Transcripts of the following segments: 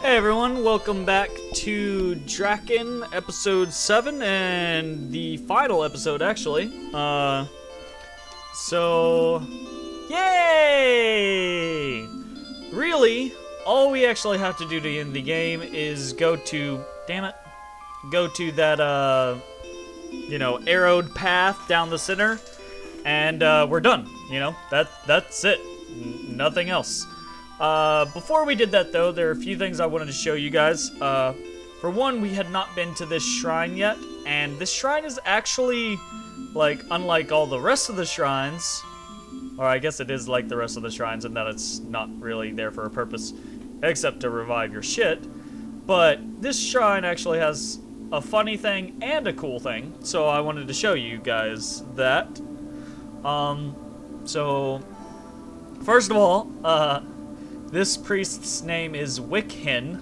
Hey everyone, welcome back to Drakkhen episode 7 and the final episode actually. Yay! Really, all we actually have to do to end the game is go to that arrowed path down the center and we're done, that's it. Nothing else. Before we did that, though, there are a few things I wanted to show you guys. For one, we had not been to this shrine yet, and this shrine is actually, unlike all the rest of the shrines, or I guess it is like the rest of the shrines in that it's not really there for a purpose, except to revive your shit, but this shrine actually has a funny thing and a cool thing, so I wanted to show you guys that. First of all, this priest's name is Wiccan,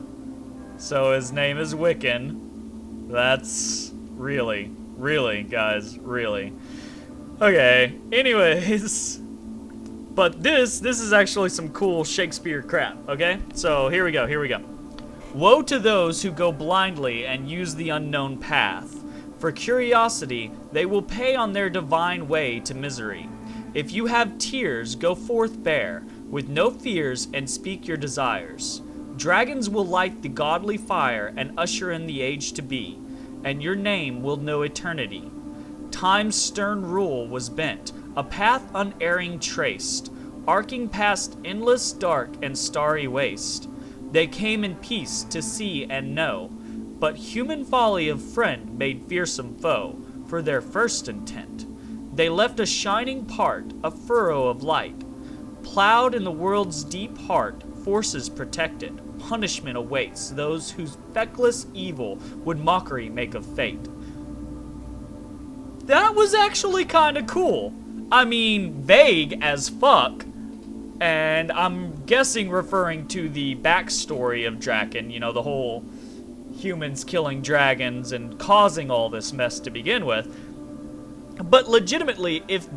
so his name is Wiccan. That's really, guys, really. Okay, anyways, but this is actually some cool Shakespeare crap, okay? So here we go. Woe to those who go blindly and use the unknown path. For curiosity, they will pay on their divine way to misery. If you have tears, go forth bare, with no fears, and speak your desires. Dragons will light the godly fire and usher in the age to be, and your name will know eternity. Time's stern rule was bent, a path unerring traced, arcing past endless dark and starry waste. They came in peace to see and know, but human folly of friend made fearsome foe for their first intent. They left a shining part, a furrow of light, plowed in the world's deep heart, forces protected. Punishment awaits those whose feckless evil would mockery make of fate. That was actually kind of cool. I mean, vague as fuck. And I'm guessing referring to the backstory of Drakkhen, the whole humans killing dragons and causing all this mess to begin with. But legitimately, if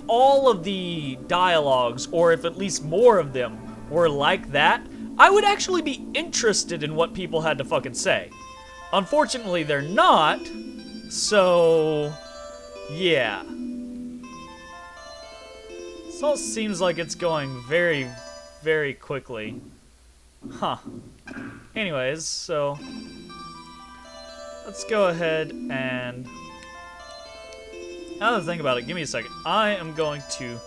all of the dialogues, or if at least more of them, were like that, I would actually be interested in what people had to fucking say. Unfortunately, they're not, so yeah. This all seems like it's going very, very quickly. Huh. Anyways, so let's go ahead and... Now that I think about it, give me a second. I am going to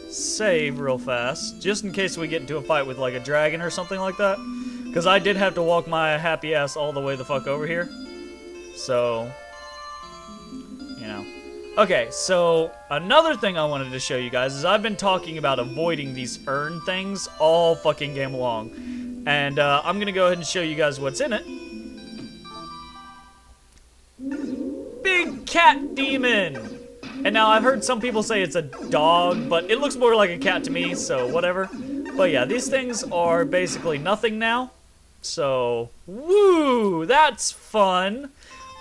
save real fast, just in case we get into a fight with, a dragon or something like that. Because I did have to walk my happy ass all the way the fuck over here. So, Okay, so another thing I wanted to show you guys is I've been talking about avoiding these urn things all fucking game long. And I'm going to go ahead and show you guys what's in it. Big cat demon! And now I've heard some people say it's a dog, but it looks more like a cat to me, so whatever. But yeah, these things are basically nothing now. So, woo, that's fun.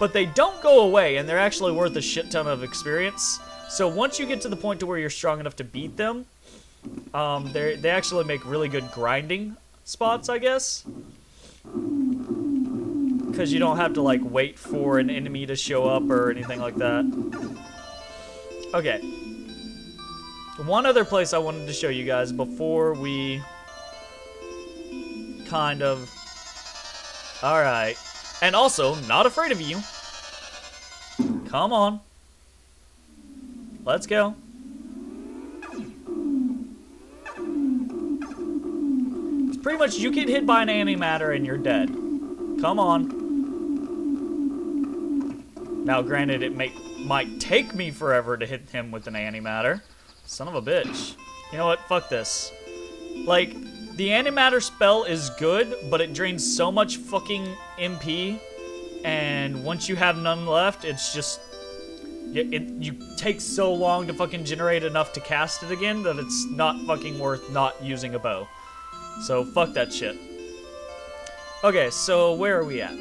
But they don't go away, and they're actually worth a shit ton of experience. So once you get to the point to where you're strong enough to beat them, they actually make really good grinding spots, I guess. Because you don't have to, wait for an enemy to show up or anything like that. Okay. One other place I wanted to show you guys before we kind of... Alright. And also, not afraid of you. Come on. Let's go. It's pretty much you get hit by an antimatter and you're dead. Come on. Now, granted, it might take me forever to hit him with an antimatter. Son of a bitch. You know what? Fuck this. The antimatter spell is good, but it drains so much fucking MP, and once you have none left, it's just... You take so long to fucking generate enough to cast it again that it's not fucking worth not using a bow. So, fuck that shit. Okay, so where are we at?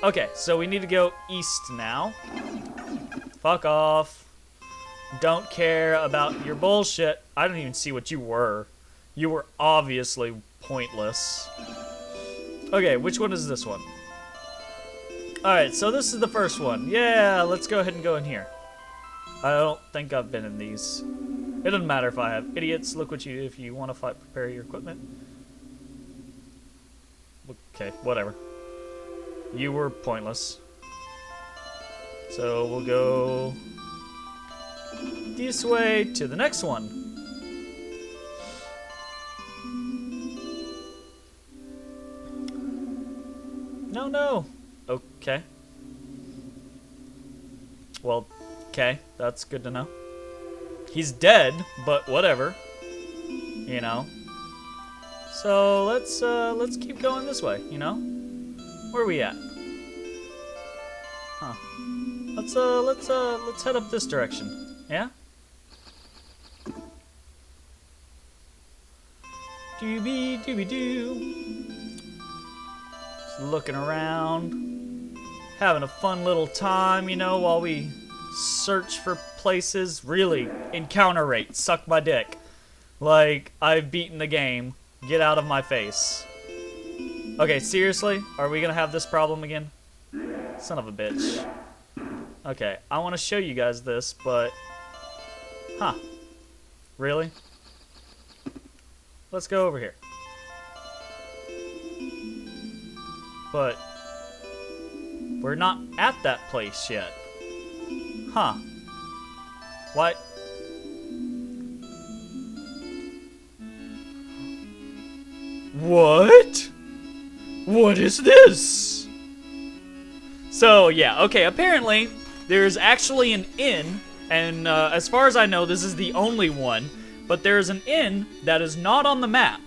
Okay, so we need to go east now. Fuck off. Don't care about your bullshit. I don't even see what you were. You were obviously pointless. Okay, which one is this one? Alright, so this is the first one. Yeah, let's go ahead and go in here. I don't think I've been in these. It doesn't matter if I have. Idiots, look what you... If you want to fight, prepare your equipment. Okay, whatever. You were pointless. So we'll go... this way to the next one. No, no. Okay. Well, okay. That's good to know. He's dead, but whatever. You know. So let's keep going this way, you know? Where are we at? Huh. Let's head up this direction. Yeah? Doobie doobie doo. Just looking around, having a fun little time, you know, while we search for places. Really, encounter rate, suck my dick. Like, I've beaten the game. Get out of my face. Okay, seriously? Are we gonna have this problem again? Son of a bitch. Okay, I want to show you guys this, but... Huh. Really? Let's go over here. But... we're not at that place yet. Huh. What? What? What is this? So, yeah, okay, apparently there's actually an inn, and as far as I know, this is the only one, but there's an inn that is not on the map.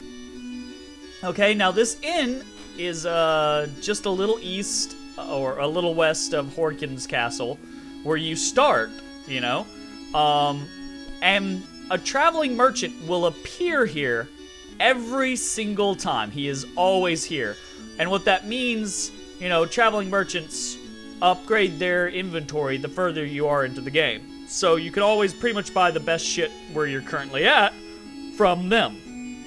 Okay, now this inn is just a little east, or a little west of Horkin's Castle, where you start, you know, and a traveling merchant will appear here every single time. He is always here. And what that means, you know, traveling merchants upgrade their inventory the further you are into the game. So you can always pretty much buy the best shit where you're currently at from them.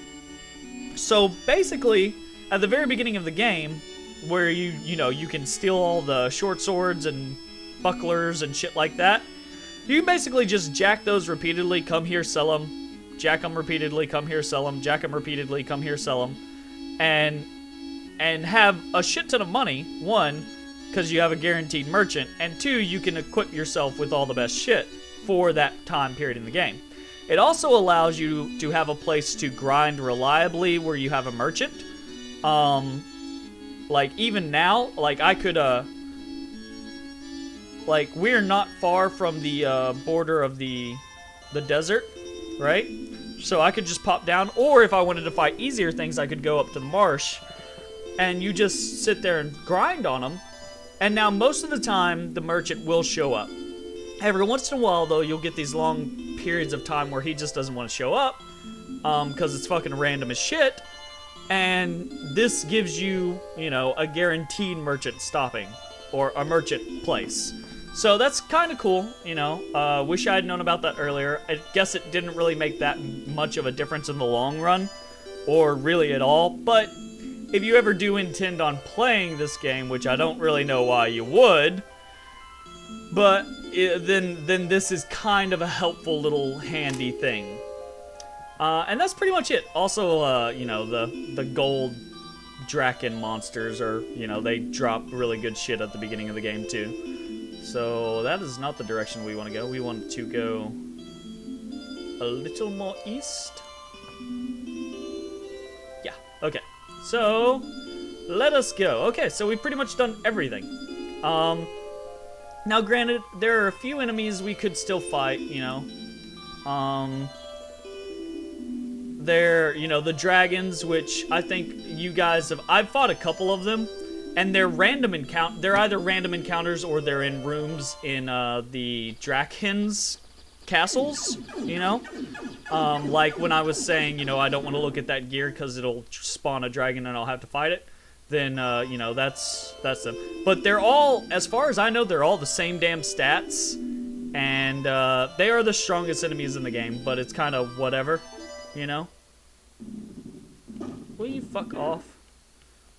So basically, at the very beginning of the game, where you know, you can steal all the short swords and bucklers and shit like that, you can basically just jack those repeatedly, come here, sell them, jack them repeatedly, come here, sell them, jack them repeatedly, come here, sell them, and have a shit ton of money. One, because you have a guaranteed merchant, and two, you can equip yourself with all the best shit for that time period in the game. It also allows you to have a place to grind reliably where you have a merchant. Like, even now, like, I could, like, we're not far from the, border of the desert, right? So I could just pop down, or if I wanted to fight easier things, I could go up to the marsh, and you just sit there and grind on them, and now most of the time, the merchant will show up. Every once in a while, though, you'll get these long periods of time where he just doesn't want to show up, because it's fucking random as shit, and this gives you, you know, a guaranteed merchant stopping, or a merchant place. So that's kind of cool, you know. Wish I had known about that earlier. I guess it didn't really make that much of a difference in the long run, or really at all, but if you ever do intend on playing this game, which I don't really know why you would, but then this is kind of a helpful little handy thing. And that's pretty much it. Also, you know, the gold Drakkhen monsters are, you know, they drop really good shit at the beginning of the game too. So that is not the direction we want to go. We want to go a little more east. Yeah, okay. So, let us go. Okay, so we've pretty much done everything. Now granted, there are a few enemies we could still fight, you know. You know, the dragons, which I think you guys have... I've fought a couple of them, and they're random they're either random encounters or they're in rooms in the Drakkhen's castles, you know? Like when I was saying, you know, I don't want to look at that gear because it'll spawn a dragon and I'll have to fight it, then, you know, that's them. But they're all, as far as I know, they're all the same damn stats, and they are the strongest enemies in the game, but it's kind of whatever, you know? will you fuck off?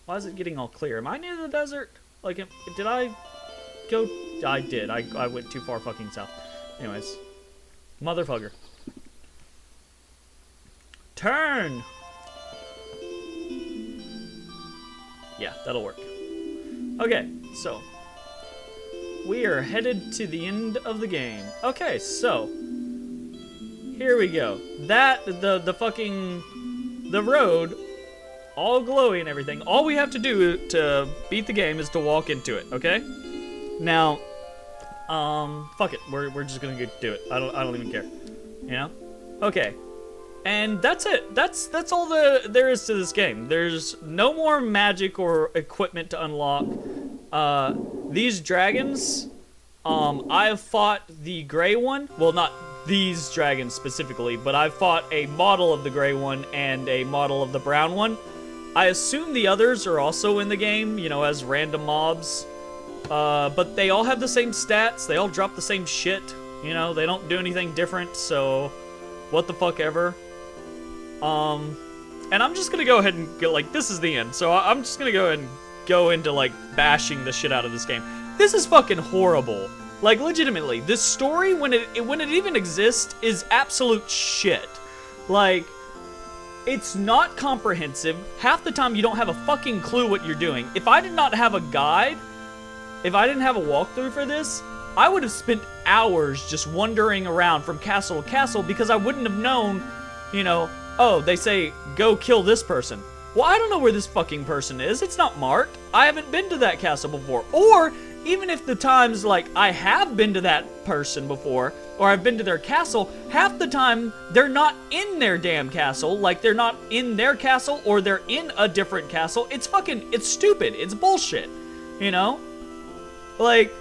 Why is it getting all clear? Am I near the desert? Like, did I go? I did. I went too far fucking south. Anyways. Motherfucker. Turn! Yeah, that'll work. Okay, so. We are headed to the end of the game. Okay, so. Here we go. That, the fucking, the road, all glowy and everything. All we have to do to beat the game is to walk into it, okay? Now, fuck it. We're just gonna do it. I don't even care. You know? Okay. And that's it. That's all there is to this game. There's no more magic or equipment to unlock. These dragons, I have fought the gray one. Well, not these dragons specifically, but I've fought a model of the gray one and a model of the brown one. I assume the others are also in the game, you know, as random mobs. But they all have the same stats. They all drop the same shit. You know, they don't do anything different, so what the fuck ever. And I'm just gonna go ahead and go, like, this is the end. So I'm just gonna go ahead and go into, like, bashing the shit out of this game. This is fucking horrible. Like, legitimately, this story, when it even exists, is absolute shit. Like, it's not comprehensive. Half the time, you don't have a fucking clue what you're doing. If I did not have a guide, if I didn't have a walkthrough for this, I would have spent hours just wandering around from castle to castle because I wouldn't have known, you know, oh, they say, go kill this person. Well, I don't know where this fucking person is. It's not marked. I haven't been to that castle before. Or, even if the times, like, I have been to that person before, or I've been to their castle, half the time, they're not in their damn castle. Like, they're not in their castle, or they're in a different castle. It's stupid. It's bullshit. You know? Like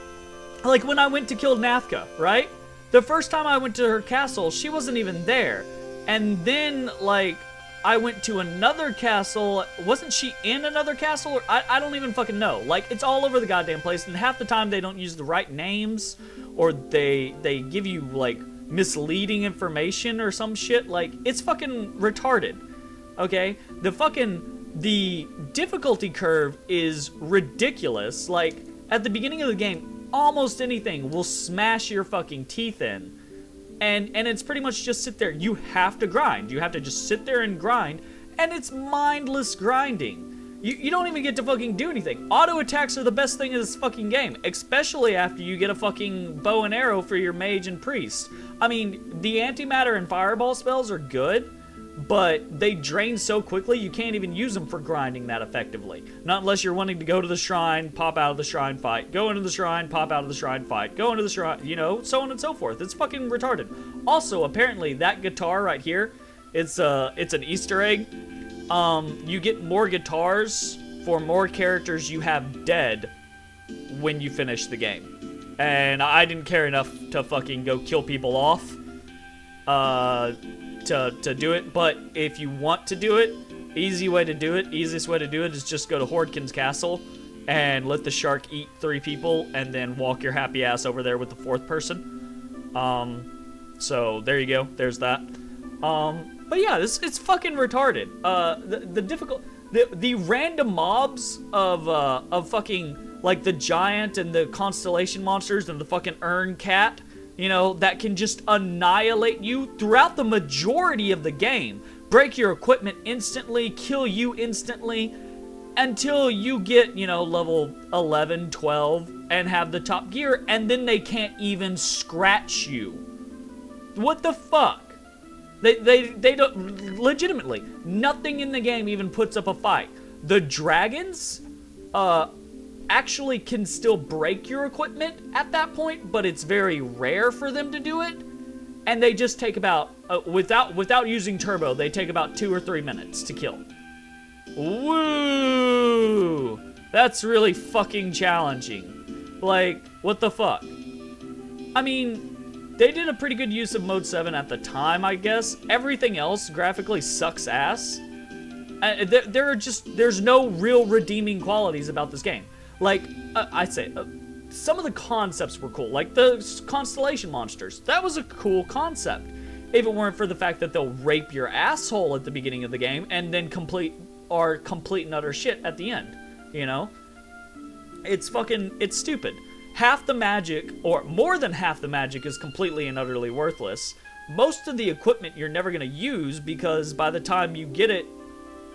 when I went to kill Nafka, right? The first time I went to her castle, she wasn't even there. And then, like, I went to another castle. Wasn't she in another castle? Or I don't even fucking know. Like, it's all over the goddamn place, and half the time they don't use the right names, or they give you, like, misleading information or some shit. Like, it's fucking retarded. Okay? The difficulty curve is ridiculous. Like, at the beginning of the game, almost anything will smash your fucking teeth in. And it's pretty much just sit there. You have to grind. You have to just sit there and grind. And it's mindless grinding. You don't even get to fucking do anything. Auto attacks are the best thing in this fucking game. Especially after you get a fucking bow and arrow for your mage and priest. I mean, the antimatter and fireball spells are good. But they drain so quickly, you can't even use them for grinding that effectively. Not unless you're wanting to go to the shrine, pop out of the shrine, fight. Go into the shrine, pop out of the shrine, fight. Go into the shrine, you know, so on and so forth. It's fucking retarded. Also, apparently, that guitar right here, it's an Easter egg. You get more guitars for more characters you have dead when you finish the game. And I didn't care enough to fucking go kill people off. To do it, but if you want to do it, easiest way to do it is just go to Hordkin's castle and let the shark eat 3 people and then walk your happy ass over there with the 4th person. So there you go, there's that. But yeah, it's fucking retarded. The random mobs of fucking, like, the giant and the constellation monsters and the fucking urn cat, you know, that can just annihilate you throughout the majority of the game. Break your equipment instantly, kill you instantly, until you get, you know, level 11, 12, and have the top gear, and then they can't even scratch you. What the fuck? They don't, legitimately, nothing in the game even puts up a fight. The dragons, actually can still break your equipment at that point, but it's very rare for them to do it. And they just take about, without using turbo, they take about 2 or 3 minutes to kill. Woo! That's really fucking challenging. Like, what the fuck? I mean, they did a pretty good use of Mode 7 at the time, I guess. Everything else graphically sucks ass. There's no real redeeming qualities about this game. Like, I'd say, some of the concepts were cool. Like, the constellation monsters. That was a cool concept. If it weren't for the fact that they'll rape your asshole at the beginning of the game and then are complete and utter shit at the end, you know? It's stupid. Half the magic, or more than half the magic, is completely and utterly worthless. Most of the equipment you're never going to use because by the time you get it,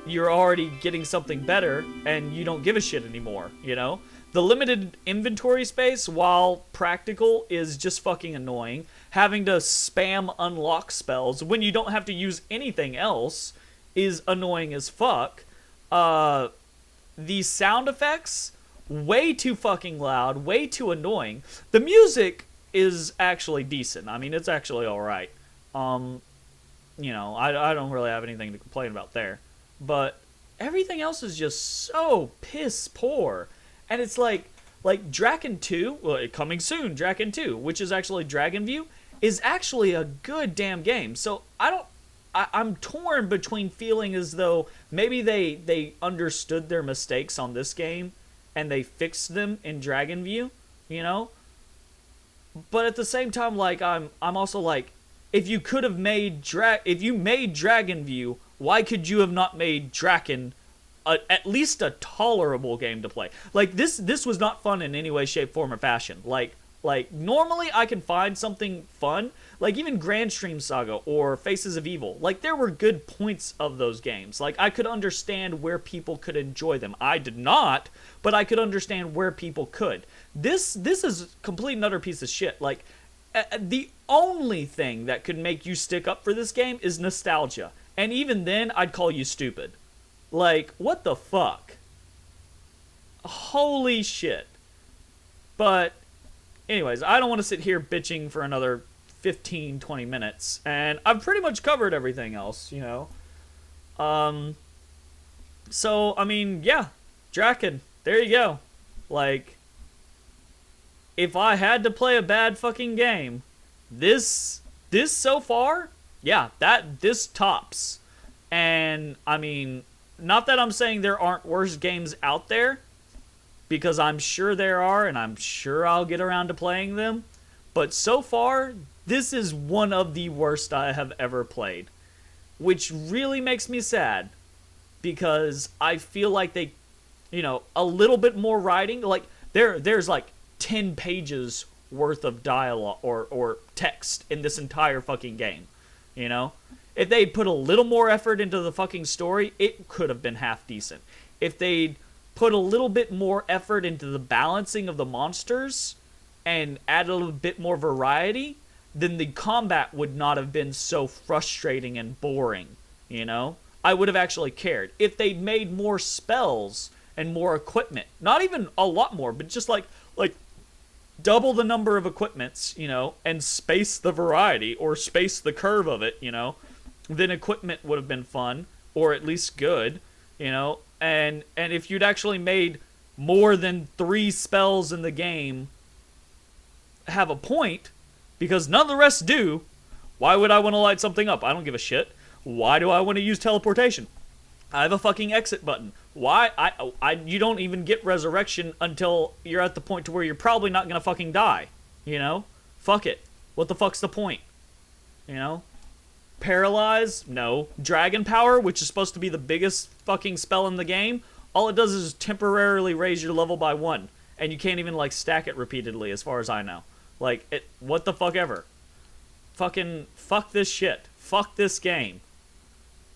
you're already getting something better and you don't give a shit anymore, you know? The limited inventory space, while practical, is just fucking annoying. Having to spam unlock spells when you don't have to use anything else is annoying as fuck. The sound effects, way too fucking loud, way too annoying. The music is actually decent. I mean, it's actually alright. You know, I don't really have anything to complain about there. But everything else is just so piss poor. And it's like Drakkhen 2, well, coming soon, Drakkhen 2, which is actually Dragon View, is actually a good damn game. So I'm torn between feeling as though maybe they understood their mistakes on this game and they fixed them in Dragon View, you know? But at the same time, like, I'm also like, if you could have made if you made Dragon View, why could you have not made Drakkhen at least a tolerable game to play? Like, this was not fun in any way, shape, form, or fashion. Like normally I can find something fun, like even Grand Stream Saga or Faces of Evil. Like, there were good points of those games. Like, I could understand where people could enjoy them. I did not, but I could understand where people could. This is a complete and utter piece of shit. Like, the only thing that could make you stick up for this game is nostalgia. And even then, I'd call you stupid. Like, what the fuck? Holy shit. But, anyways, I don't want to sit here bitching for another 15-20 minutes. And I've pretty much covered everything else, you know? So, I mean, yeah. Drakkhen. There you go. Like, if I had to play a bad fucking game, this so far, yeah, this tops. And, I mean, not that I'm saying there aren't worse games out there, because I'm sure there are, and I'm sure I'll get around to playing them, but so far, this is one of the worst I have ever played, which really makes me sad, because I feel like they, you know, a little bit more writing, like, there's like 10 pages worth of dialogue or text in this entire fucking game, you know? If they'd put a little more effort into the fucking story, it could have been half decent. If they'd put a little bit more effort into the balancing of the monsters and add a little bit more variety, then the combat would not have been so frustrating and boring, you know? I would have actually cared. If they'd made more spells and more equipment, not even a lot more, but just like double the number of equipments, you know, and space the variety or space the curve of it, you know, then equipment would have been fun, or at least good, you know, and if you'd actually made more than 3 spells in the game have a point, because none of the rest do, why would I want to light something up? I don't give a shit. Why do I want to use teleportation? I have a fucking exit button. Why? You don't even get resurrection until you're at the point to where you're probably not gonna fucking die, you know? Fuck it. What the fuck's the point? You know? Paralyze? No. Dragon Power, which is supposed to be the biggest fucking spell in the game, all it does is temporarily raise your level by 1. And you can't even, like, stack it repeatedly, as far as I know. Like, what the fuck ever. Fucking, fuck this shit. Fuck this game.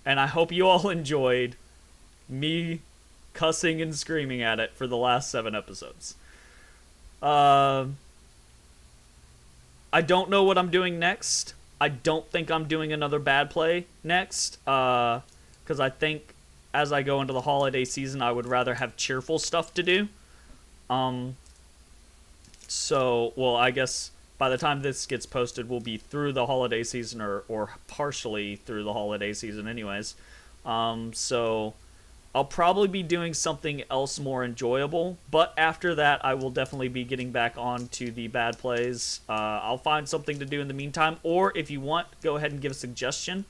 And I hope you all enjoyed me cussing and screaming at it for the last 7 episodes. I don't know what I'm doing next. I don't think I'm doing another bad play next, because I think as I go into the holiday season, I would rather have cheerful stuff to do. So, well, I guess by the time this gets posted, we'll be through the holiday season, or partially through the holiday season anyways. So I'll probably be doing something else more enjoyable, but after that, I will definitely be getting back on to the bad plays. I'll find something to do in the meantime, or if you want, go ahead and give a suggestion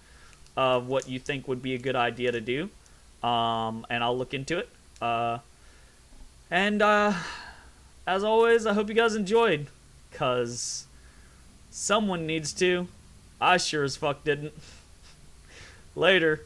of what you think would be a good idea to do, and I'll look into it. As always, I hope you guys enjoyed, because someone needs to. I sure as fuck didn't. Later.